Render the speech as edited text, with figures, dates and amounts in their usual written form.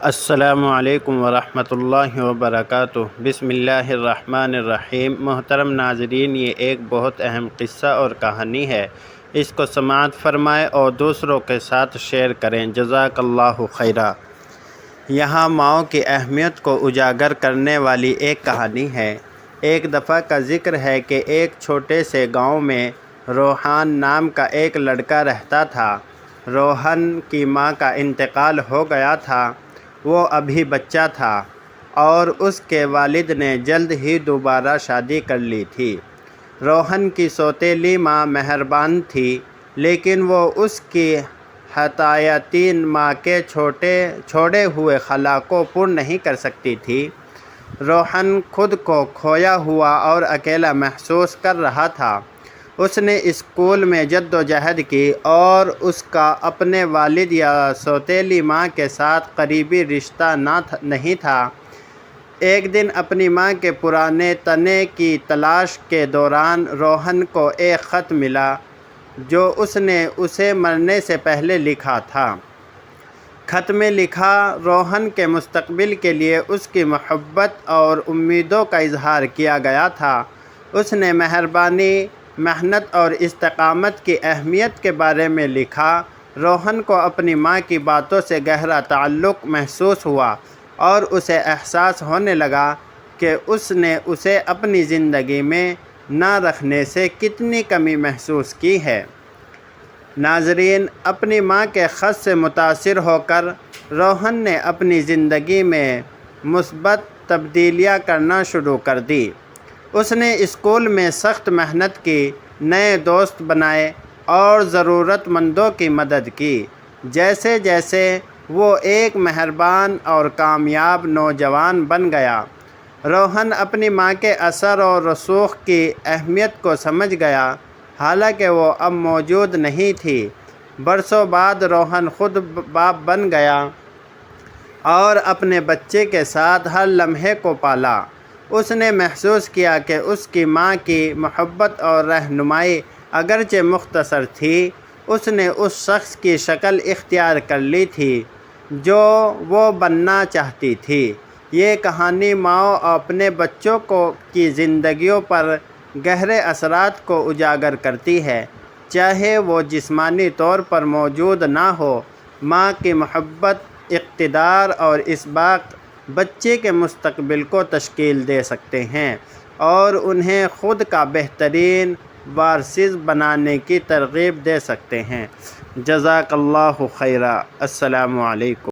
السلام علیکم ورحمۃ اللہ وبرکاتہ۔ بسم اللہ الرحمن الرحیم۔ محترم ناظرین، یہ ایک بہت اہم قصہ اور کہانی ہے، اس کو سماعت فرمائیں اور دوسروں کے ساتھ شیئر کریں۔ جزاک اللہ خیرا۔ یہاں ماؤں کی اہمیت کو اجاگر کرنے والی ایک کہانی ہے۔ ایک دفعہ کا ذکر ہے کہ ایک چھوٹے سے گاؤں میں روحان نام کا ایک لڑکا رہتا تھا۔ روہن کی ماں کا انتقال ہو گیا تھا، وہ ابھی بچہ تھا اور اس کے والد نے جلد ہی دوبارہ شادی کر لی تھی۔ روہن کی سوتیلی ماں مہربان تھی، لیکن وہ اس کی حیاتیان ماں کے چھوڑے ہوئے خلا کو پر نہیں کر سکتی تھی۔ روہن خود کو کھویا ہوا اور اکیلا محسوس کر رہا تھا۔ اس نے اسکول میں جدوجہد کی اور اس کا اپنے والد یا سوتیلی ماں کے ساتھ قریبی رشتہ نہیں تھا۔ ایک دن اپنی ماں کے پرانے تنے کی تلاش کے دوران روہن کو ایک خط ملا جو اس نے اسے مرنے سے پہلے لکھا تھا۔ خط میں لکھا روہن کے مستقبل کے لیے اس کی محبت اور امیدوں کا اظہار کیا گیا تھا۔ اس نے مہربانی، محنت اور استقامت کی اہمیت کے بارے میں لکھا۔ روہن کو اپنی ماں کی باتوں سے گہرا تعلق محسوس ہوا اور اسے احساس ہونے لگا کہ اس نے اسے اپنی زندگی میں نہ رکھنے سے کتنی کمی محسوس کی ہے۔ ناظرین، اپنی ماں کے خط سے متاثر ہو کر روہن نے اپنی زندگی میں مثبت تبدیلیاں کرنا شروع کر دی۔ اس نے اسکول میں سخت محنت کی، نئے دوست بنائے اور ضرورت مندوں کی مدد کی۔ جیسے جیسے وہ ایک مہربان اور کامیاب نوجوان بن گیا، روہن اپنی ماں کے اثر و رسوخ کی اہمیت کو سمجھ گیا۔ حالانکہ وہ اب موجود نہیں تھی، برسوں بعد روہن خود باپ بن گیا اور اپنے بچے کے ساتھ ہر لمحے کو پالا۔ اس نے محسوس کیا کہ اس کی ماں کی محبت اور رہنمائی اگرچہ مختصر تھی، اس نے اس شخص کی شکل اختیار کر لی تھی جو وہ بننا چاہتی تھی۔ یہ کہانی ماؤں اپنے بچوں کی زندگیوں پر گہرے اثرات کو اجاگر کرتی ہے۔ چاہے وہ جسمانی طور پر موجود نہ ہو، ماں کی محبت، اقتدار اور اسباق بچے کے مستقبل کو تشکیل دے سکتے ہیں اور انہیں خود کا بہترین وارث بنانے کی ترغیب دے سکتے ہیں۔ جزاک اللہ خیرا۔ السلام علیکم۔